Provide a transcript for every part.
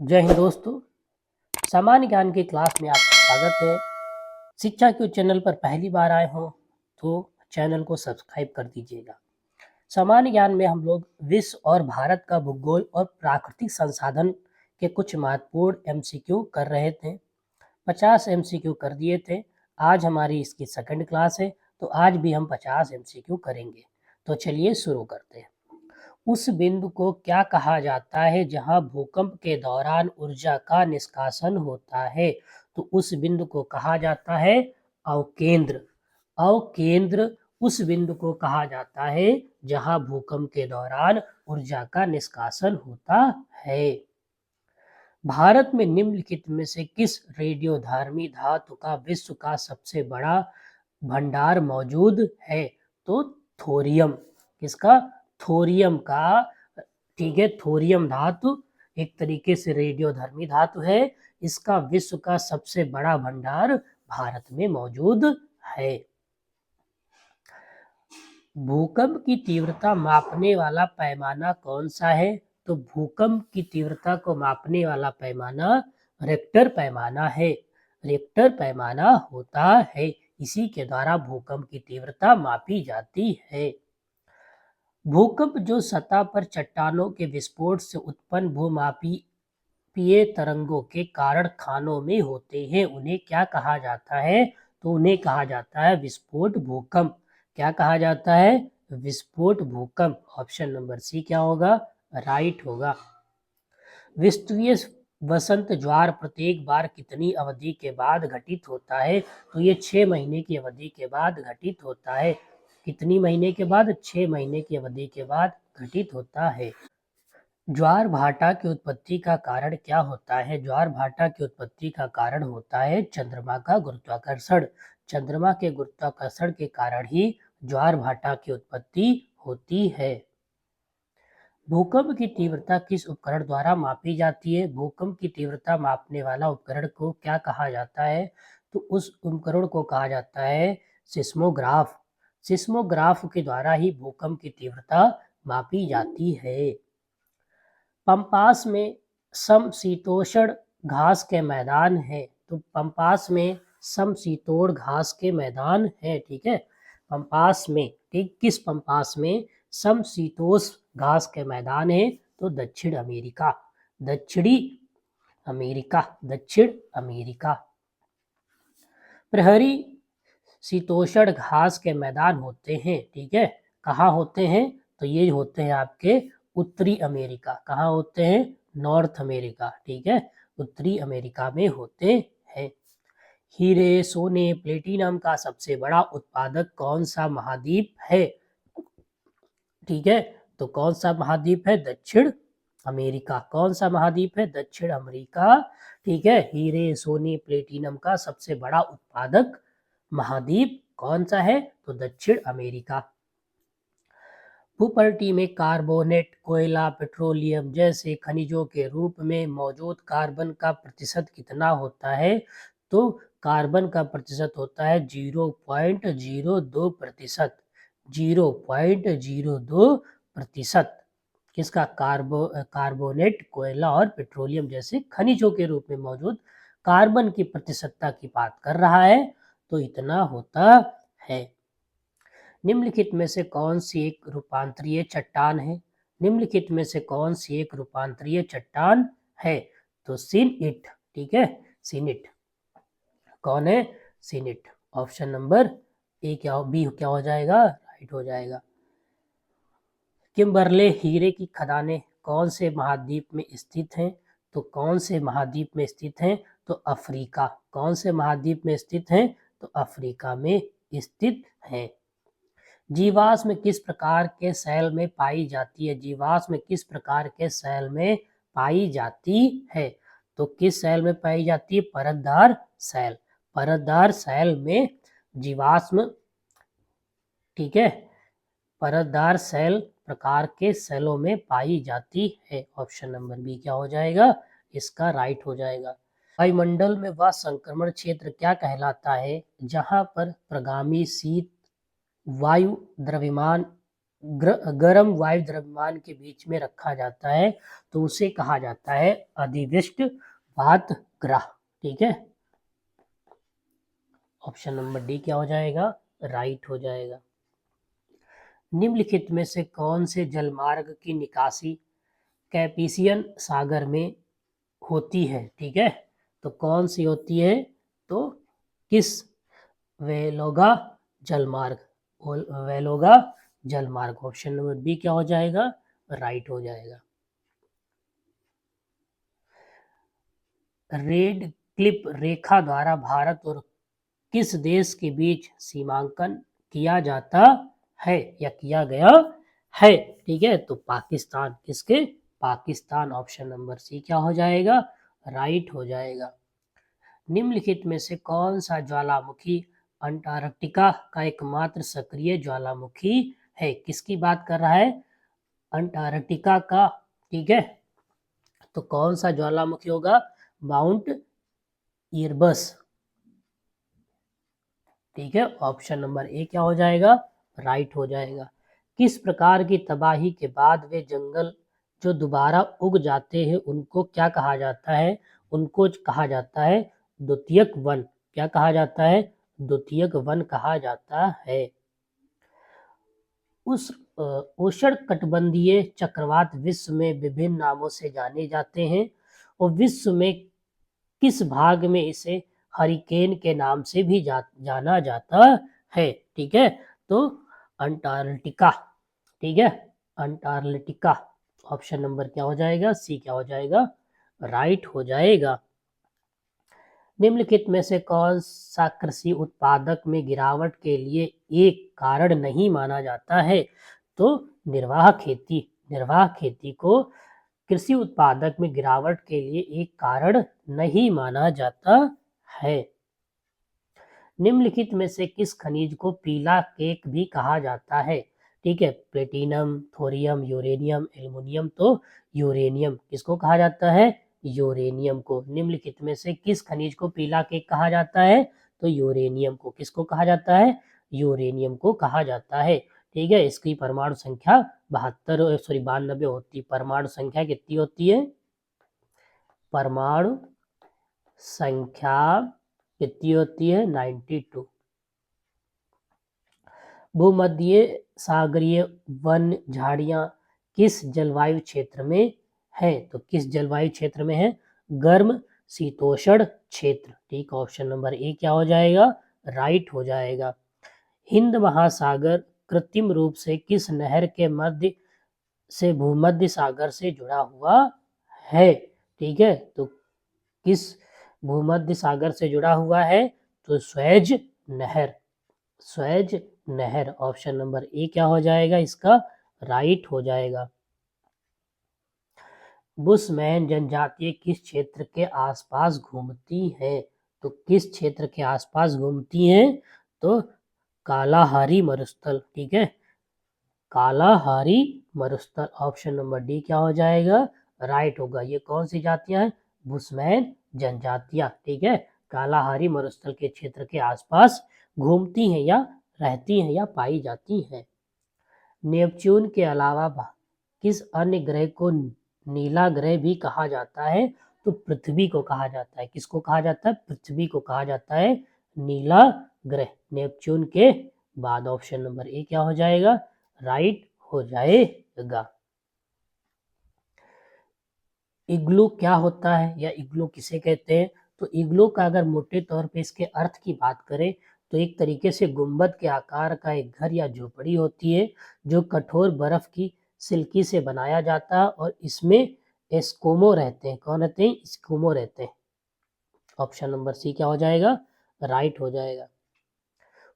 जय हिंद दोस्तों। सामान्य ज्ञान की क्लास में आपका स्वागत है। शिक्षा के चैनल पर पहली बार आए हो तो चैनल को सब्सक्राइब कर दीजिएगा। सामान्य ज्ञान में हम लोग विश्व और भारत का भूगोल और प्राकृतिक संसाधन के कुछ महत्वपूर्ण एमसीक्यू कर रहे थे। 50 एमसीक्यू कर दिए थे। आज हमारी इसकी सेकंड क्लास है, तो आज भी हम 50 एमसीक्यू करेंगे। तो चलिए शुरू करते हैं। उस बिंदु को क्या कहा जाता है जहां भूकंप के दौरान ऊर्जा का निष्कासन होता है? तो उस बिंदु को कहा जाता है अवकेंद्र। अवकेंद्र उस बिंदु को कहा जाता है जहां भूकंप के दौरान ऊर्जा का निष्कासन होता है। भारत में निम्नलिखित में से किस रेडियोधर्मी धातु का विश्व का सबसे बड़ा भंडार मौजूद है? तो थोरियम। किसका? थोरियम का। ठीक है, थोरियम धातु एक तरीके से रेडियोधर्मी धातु है। इसका विश्व का सबसे बड़ा भंडार भारत में मौजूद है। भूकंप की तीव्रता मापने वाला पैमाना कौन सा है? तो भूकंप की तीव्रता को मापने वाला पैमाना रिक्टर पैमाना है। रिक्टर पैमाना होता है, इसी के द्वारा भूकंप की तीव्रता मापी जाती है। भूकंप जो सतह पर चट्टानों के विस्फोट से उत्पन्न भूमापीय तरंगों के कारण खानों में होते हैं, उन्हें क्या कहा जाता है? तो उन्हें कहा जाता है विस्फोट भूकंप। क्या कहा जाता है? विस्फोट भूकंप। ऑप्शन नंबर सी क्या होगा? राइट होगा। विस्तृतीय वसंत ज्वार प्रत्येक बार कितनी अवधि के बाद घटित होता है? तो ये 6 महीने की अवधि के बाद घटित होता है। कितनी महीने के बाद? 6 महीने की अवधि के बाद घटित होता है। ज्वार भाटा की उत्पत्ति का कारण क्या होता है? ज्वार भाटा की उत्पत्ति का कारण होता है चंद्रमा का गुरुत्वाकर्षण। चंद्रमा के गुरुत्वाकर्षण के कारण ही ज्वार भाटा की उत्पत्ति होती है। भूकंप की तीव्रता किस उपकरण द्वारा मापी जाती है? भूकंप की तीव्रता मापने वाला उपकरण को क्या कहा जाता है? तो उस उपकरण को कहा जाता है सिस्मोग्राफ। सिस्मोग्राफ के द्वारा ही भूकंप की तीव्रता मापी जाती है। पंपास में समशीतोष्ण घास के मैदान है। तो पंपास में समशीतोष्ण घास के मैदान है। ठीक है, पंपास में, ठीक, किस पंपास में समशीतोष्ण घास के मैदान है? तो दक्षिण अमेरिका। दक्षिणी अमेरिका। दक्षिण अमेरिका। प्रहरी शीतोष्ण घास के मैदान होते हैं। ठीक है, कहाँ होते हैं? तो ये होते हैं आपके उत्तरी अमेरिका। कहाँ होते हैं? North America. ठीक है, उत्तरी अमेरिका में होते हैं। हीरे, सोने, प्लेटिनम का सबसे बड़ा उत्पादक कौन सा महाद्वीप है? ठीक है, तो कौन सा महाद्वीप है? दक्षिण अमेरिका। कौन सा महाद्वीप है? दक्षिण अमेरिका। ठीक है, हीरे, सोने, प्लेटिनम का सबसे बड़ा उत्पादक महाद्वीप कौन सा है? तो दक्षिण अमेरिका। भूपट्टी में कार्बोनेट, कोयला, पेट्रोलियम जैसे खनिजों के रूप में मौजूद कार्बन का प्रतिशत कितना होता है? तो कार्बन का प्रतिशत होता है 0.02%। 0.02%। किसका? कार्बोनेट, कोयला और पेट्रोलियम जैसे खनिजों के रूप में मौजूद कार्बन की प्रतिशतता की बात कर रहा है, तो इतना होता है। निम्नलिखित में से कौन सी एक रूपांतरीय चट्टान है? निम्नलिखित में से कौन सी एक रूपांतरीय चट्टान है? तो सिनिट। ठीक है, सिनिट। कौन है? सिनिट। ऑप्शन नंबर ए क्या, बी क्या हो जाएगा? राइट हो जाएगा। किम्बरले हीरे की खदानें कौन से महाद्वीप में स्थित हैं? तो कौन से महाद्वीप में स्थित हैं? तो अफ्रीका। कौन से महाद्वीप में स्थित हैं? तो अफ्रीका में स्थित हैं। जीवाश्म किस प्रकार के सेल में पाई जाती है? जीवाश्म किस प्रकार के सेल में पाई जाती है? तो किस सेल में पाई जाती है? परतदार सेल। परतदार सेल में जीवाश्म, ठीक है, परतदार सेल प्रकार के सेलों में पाई जाती है। ऑप्शन नंबर बी क्या हो जाएगा? इसका राइट हो जाएगा। वायुमंडल में वह संक्रमण क्षेत्र क्या कहलाता है जहां पर प्रगामी शीत वायु द्रव्यमान गर्म वायु द्रव्यमान के बीच में रखा जाता है तो उसे कहा जाता है अधिविष्ट वात ग्रह। ठीक है, ऑप्शन नंबर डी क्या हो जाएगा, राइट हो जाएगा। निम्नलिखित में से कौन से जलमार्ग की निकासी कैस्पियन सागर में होती है? ठीक है, तो कौन सी होती है, तो किस वेलोगा जलमार्ग, वेलोगा जलमार्ग, ऑप्शन नंबर बी क्या हो जाएगा, राइट हो जाएगा। रेड क्लिप रेखा द्वारा भारत और किस देश के बीच सीमांकन किया जाता है या किया गया है? ठीक है, तो पाकिस्तान, किसके, पाकिस्तान, ऑप्शन नंबर सी क्या हो जाएगा, राइट हो जाएगा। निम्नलिखित में से कौन सा ज्वालामुखी अंटार्कटिका का एकमात्र सक्रिय ज्वालामुखी है? किसकी बात कर रहा है, अंटार्कटिका का। ठीक है, तो कौन सा ज्वालामुखी होगा, माउंट ईरबस। ठीक है, ऑप्शन नंबर ए क्या हो जाएगा, राइट हो जाएगा। किस प्रकार की तबाही के बाद वे जंगल जो दोबारा उग जाते हैं उनको क्या कहा जाता है, उनको कहा जाता है द्वितीयक वन। क्या कहा जाता है, द्वितीयक वन कहा जाता है। उस उष्णकटिबंधीय चक्रवात विश्व में विभिन्न नामों से जाने जाते हैं और विश्व में किस भाग में इसे हरिकेन के नाम से भी जाना जाता है? ठीक है, तो अंटार्कटिका। ठीक है, अंटार्कटिका, ऑप्शन नंबर क्या हो जाएगा, सी क्या हो जाएगा, राइट हो जाएगा। निम्नलिखित में से कौन सा कृषि उत्पादक में गिरावट के लिए एक कारण नहीं माना जाता है? तो निर्वाह खेती। निर्वाह खेती को कृषि उत्पादक में गिरावट के लिए एक कारण नहीं माना जाता है। निम्नलिखित में से किस खनिज को पीला केक भी कहा जाता है? ठीक है, प्लेटिनम, थोरियम, यूरेनियम, एल्युमिनियम, तो यूरेनियम, किसको कहा जाता है, यूरेनियम को। निम्नलिखित में से किस खनिज को पीला केक कहा जाता है? तो यूरेनियम को। किसको कहा जाता है, यूरेनियम को कहा जाता है। ठीक है, इसकी परमाणु संख्या 92 होती, परमाणु संख्या कितनी होती है, परमाणु संख्या कितनी होती है, 92। भूमध्य सागरीय वन झाड़ियां किस जलवायु क्षेत्र में है? तो किस जलवायु क्षेत्र में है, गर्म शीतोष्ण क्षेत्र। ठीक, ऑप्शन नंबर ए क्या हो जाएगा, राइट हो जाएगा। हिंद महासागर कृत्रिम रूप से किस नहर के मध्य से भूमध्य सागर से जुड़ा हुआ है? ठीक है, तो किस भूमध्य सागर से जुड़ा हुआ है, तो स्वेज नहर। स्वेज नहर, ऑप्शन नंबर ए क्या हो जाएगा, इसका राइट हो जाएगा। बुशमैन जनजाति किस क्षेत्र के आसपास घूमती है? तो किस क्षेत्र के आसपास घूमती हैं, तो कालाहारी मरुस्थल। ठीक है, कालाहारी मरुस्थल, ऑप्शन नंबर डी क्या हो जाएगा, राइट होगा। ये कौन सी जातियां हैं, बुशमैन जनजातियां। ठीक है, कालाहारी मरुस्थल के क्षेत्र के आसपास घूमती हैं या रहती हैं या पाई जाती हैं। नेपच्यून के अलावा किस अन्य ग्रह को नीला ग्रह भी कहा जाता है? तो पृथ्वी को कहा जाता है। किसको कहा जाता है, पृथ्वी को कहा जाता है नीला ग्रह। नेपच्यून के बाद ऑप्शन नंबर ए क्या हो जाएगा, राइट हो जाएगा। इग्लू क्या होता है या इग्लू किसे कहते हैं? तो इग्लू का अगर मोटे तौर पे इसके अर्थ की बात करें तो एक तरीके से गुंबद के आकार का एक घर या झोपड़ी होती है जो कठोर बर्फ की सिल्की से बनाया जाता है और इसमें एस्कोमो रहते हैं। कौन रहते हैं, एस्कोमो रहते हैं। ऑप्शन नंबर सी क्या हो जाएगा, राइट हो जाएगा।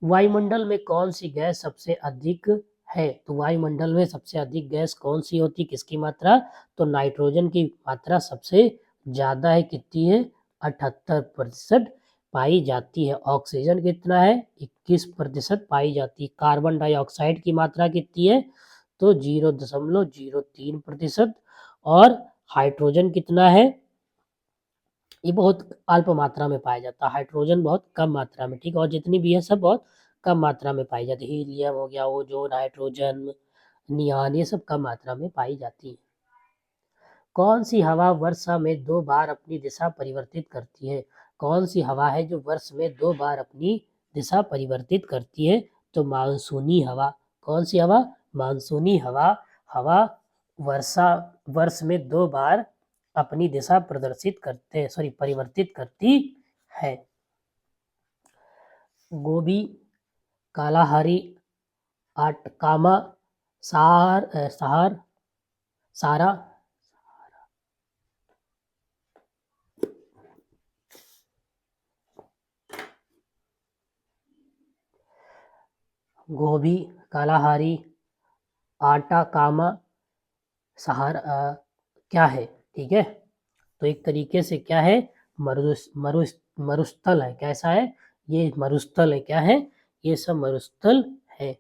वायुमंडल में कौन सी गैस सबसे अधिक है? तो वायुमंडल में सबसे अधिक गैस कौन सी होती, किसकी मात्रा? तो नाइट्रोजन की मात्रा सबसे ज्यादा है, कितनी है, 78% पाई जाती है। ऑक्सीजन कितना है, 21% पाई जाती है। कार्बन डाइऑक्साइड की मात्रा कितनी है, तो 0.03%। और हाइड्रोजन कितना है, ये बहुत अल्प मात्रा में पाया जाता है। हाइड्रोजन बहुत कम मात्रा में, ठीक है, और जितनी भी है सब बहुत कम मात्रा में पाई जाती है। हीलियम हो गया, ओजोन, हाइड्रोजन, निहान, ये सब कम मात्रा में पाई जाती है। कौन सी हवा वर्षा में 2 बार अपनी दिशा परिवर्तित करती है? कौन सी हवा है जो वर्ष में 2 बार अपनी दिशा परिवर्तित करती है? तो मानसूनी हवा। कौन सी हवा? मानसूनी हवा। हवा वर्ष में 2 बार अपनी दिशा परिवर्तित करती है। गोबी, कालाहारी, आटकामा, सारा, गोबी, कालाहारी, आटाकामा, क्या है? ठीक है, तो एक तरीके से क्या है? मरुस्थल है। कैसा है? ये मरुस्थल है। क्या है? ये सब मरुस्थल है।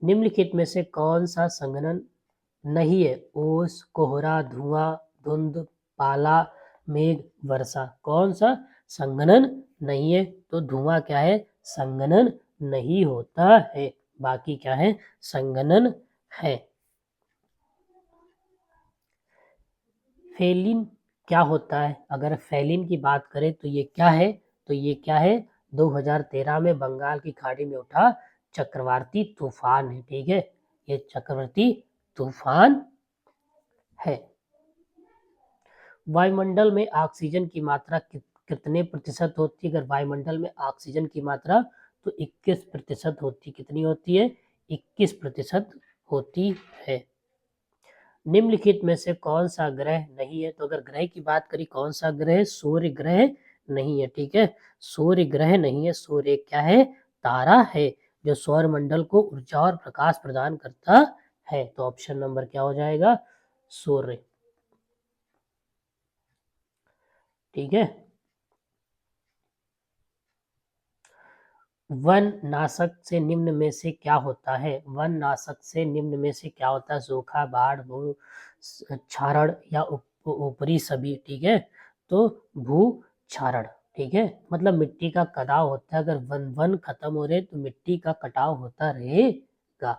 निम्नलिखित में से कौन सा संघनन नहीं है? ओस, कोहरा, धुआं, धुंध, पाला, मेघ, वर्षा। कौन सा संघनन नहीं है? तो धुआं क्या है? संघनन नहीं होता है। बाकी क्या है? संघनन है। फेलिन क्या होता है? अगर फेलिन की बात करें तो ये क्या है? तो ये क्या है? 2013 में बंगाल की खाड़ी में उठा चक्रवाती तूफान है। ठीक है, ये चक्रवाती तूफान है। वायुमंडल में ऑक्सीजन की मात्रा कितने प्रतिशत होती है? अगर वायुमंडल में ऑक्सीजन की मात्रा तो 21% होती। कितनी होती है? 21% होती है। निम्नलिखित में से कौन सा ग्रह नहीं है? तो अगर ग्रह की बात करी, कौन सा ग्रह? सूर्य ग्रह नहीं है। ठीक है, सूर्य ग्रह नहीं है। सूर्य क्या है? तारा है, जो सौर मंडल को ऊर्जा और प्रकाश प्रदान करता है। तो ऑप्शन नंबर क्या हो जाएगा? सूर्य। ठीक है, वन नाशक से निम्न में से क्या होता है? वन नाशक से निम्न में से क्या होता है? सूखा, बाढ़, भू क्षारण या ऊपरी सभी। ठीक है, तो भू क्षारण। ठीक है, मतलब मिट्टी का कटाव होता है। अगर वन खत्म हो रहे तो मिट्टी का कटाव होता रहेगा।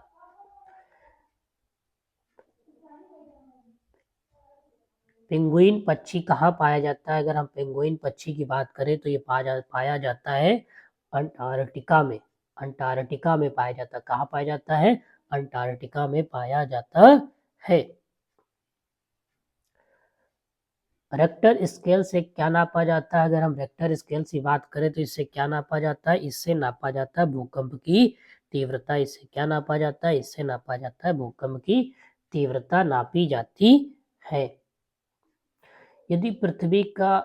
पेंगुइन पक्षी कहाँ पाया जाता है? अगर हम पेंगुइन पक्षी की बात करें तो ये पाया जाता है अंटार्कटिका में। अंटार्कटिका में पाया जाता है। कहाँ पाया जाता है? अंटार्कटिका में पाया जाता है। रेक्टर स्केल से क्या नापा जाता है? अगर हम रेक्टर स्केल की बात करें तो इससे क्या नापा जाता है? इससे नापा जाता है भूकंप की तीव्रता। इससे क्या नापा जाता है? इससे नापा जाता है भूकंप की तीव्रता नापी जाती है। यदि पृथ्वी का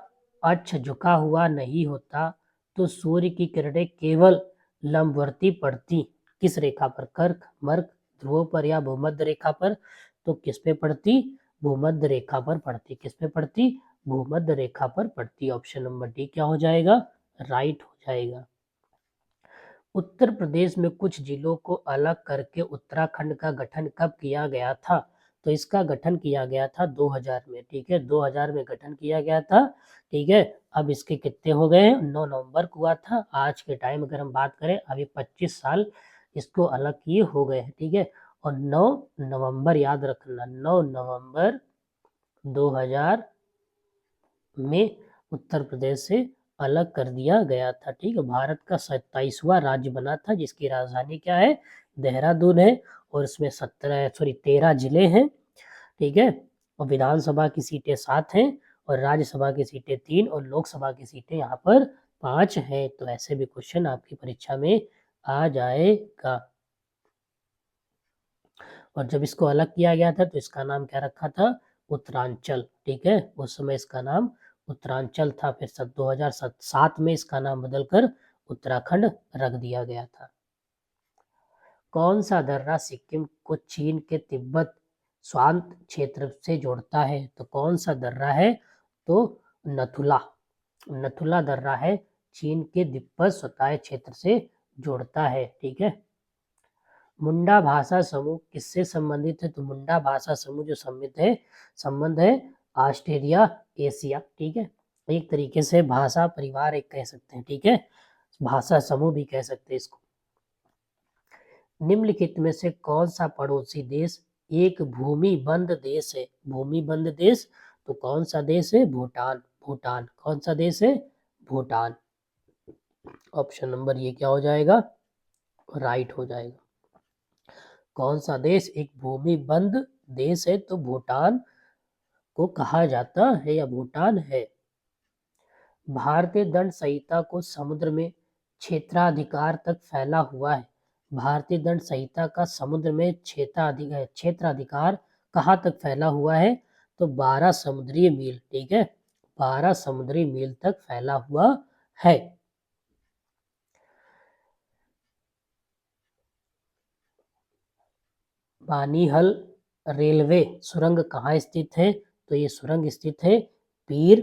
अक्ष झुका हुआ नहीं होता तो सूर्य की किरणें केवल लंबवर्ती पड़ती। किस रेखा पर? कर्क, मर्क, ध्रुवों पर या भूमध्य रेखा पर? तो किस पे पड़ती? भूमध्य रेखा पर पड़ती। किस पे पड़ती? भूमध्य रेखा पर पड़ती। ऑप्शन नंबर डी क्या हो जाएगा? राइट हो जाएगा। उत्तर प्रदेश में कुछ जिलों को अलग करके उत्तराखंड का गठन कब किया गया था? तो इसका गठन किया गया था 2000 में। ठीक है, 2000 में गठन किया गया था। ठीक है, अब इसके कितने हो गए? 9 नवंबर को हुआ था। आज के टाइम अगर हम बात करें, अभी 25 साल इसको अलग किए हो गए हैं। ठीक है, और 9 नवंबर याद रखना, 9 नवंबर 2000 में उत्तर प्रदेश से अलग कर दिया गया था। ठीक है, भारत का 27वां राज्य बना था, जिसकी राजधानी क्या है? देहरादून है, और इसमें 13 जिले हैं। ठीक है, और विधानसभा की सीटें 7 हैं, और राज्यसभा की सीटें 3, और लोकसभा की सीटें यहाँ पर 5 हैं। तो ऐसे भी क्वेश्चन आपकी परीक्षा में आ जाएगा। और जब इसको अलग किया गया था तो इसका नाम क्या रखा था? उत्तरांचल। ठीक है, उस समय इसका नाम उत्तरांचल था। फिर 2007 में इसका नाम बदलकर उत्तराखंड रख दिया गया था। कौन सा दर्रा सिक्किम को चीन के तिब्बत स्वांत क्षेत्र से जोड़ता है? तो कौन सा दर्रा है? तो नथुला। नथुला दर्रा है, चीन के तिब्बत स्वतः क्षेत्र से जोड़ता है। ठीक है, मुंडा भाषा समूह किससे संबंधित है? तो मुंडा भाषा समूह जो संबंध है ऑस्ट्रेलिया एशिया। ठीक है, एक तरीके से भाषा परिवार एक कह सकते हैं। ठीक है, भाषा समूह भी कह सकते हैं इसको। निम्नलिखित में से कौन सा पड़ोसी देश एक भूमिबंध देश है? भूमिबंध देश तो कौन सा देश है? भूटान। भूटान कौन सा देश है? भूटान। ऑप्शन नंबर ये क्या हो जाएगा? राइट हो जाएगा। कौन सा देश एक भूमिबंध देश है? तो भूटान को कहा जाता है या भूटान है। भारतीय दंड संहिता को समुद्र में क्षेत्राधिकार तक फैला हुआ है। भारतीय दंड संहिता का समुद्र में क्षेत्राधिकार कहाँ तक फैला हुआ है? तो 12 समुद्री मील। ठीक है, 12 समुद्री मील तक फैला हुआ है। बानीहल रेलवे सुरंग कहाँ स्थित है? तो ये सुरंग स्थित है पीर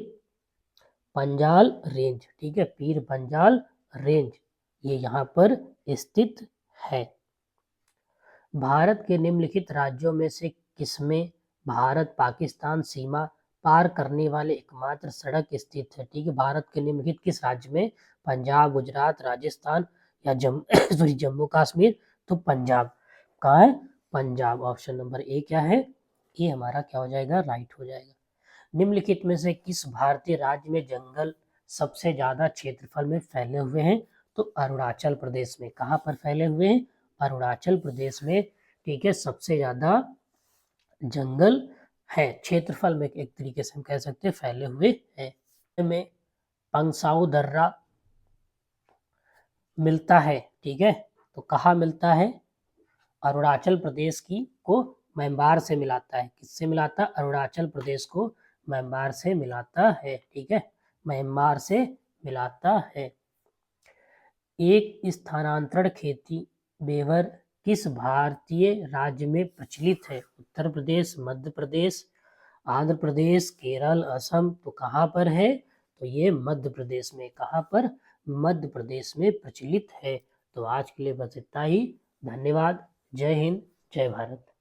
पंजाल रेंज। ठीक है, पीर पंजाल रेंज ये यहाँ पर स्थित है। भारत के निम्नलिखित राज्यों में से किसमें भारत पाकिस्तान सीमा पार करने वाले एकमात्र सड़क स्थित है? ठीक है, भारत के निम्नलिखित किस राज्य में? पंजाब, गुजरात, राजस्थान या जम्मू कश्मीर? तो पंजाब। कहाँ है? पंजाब। ऑप्शन नंबर ए क्या है? ये हमारा क्या हो जाएगा? राइट हो जाएगा। निम्नलिखित में से किस भारतीय राज्य में जंगल सबसे ज्यादा क्षेत्रफल में फैले हुए हैं? तो अरुणाचल प्रदेश में। कहाँ पर फैले हुए हैं? अरुणाचल प्रदेश में। ठीक है, सबसे ज्यादा जंगल है, क्षेत्रफल में एक तरीके से हम कह सकते हैं फैले हुए हैं। में पंगसाऊ दर्रा मिलता है। ठीक है, तो कहाँ मिलता है? अरुणाचल प्रदेश की को म्यांमार से मिलाता है। किससे मिलाता? अरुणाचल प्रदेश को म्यांमार से मिलाता है। ठीक है, म्यांमार से मिलाता है। एक स्थानांतरण खेती बेवर किस भारतीय राज्य में प्रचलित है? उत्तर प्रदेश, मध्य प्रदेश, आंध्र प्रदेश, केरल, असम? तो कहाँ पर है? तो ये मध्य प्रदेश में। कहाँ पर? मध्य प्रदेश में प्रचलित है। तो आज के लिए बस इतना ही। धन्यवाद। जय हिंद, जय भारत।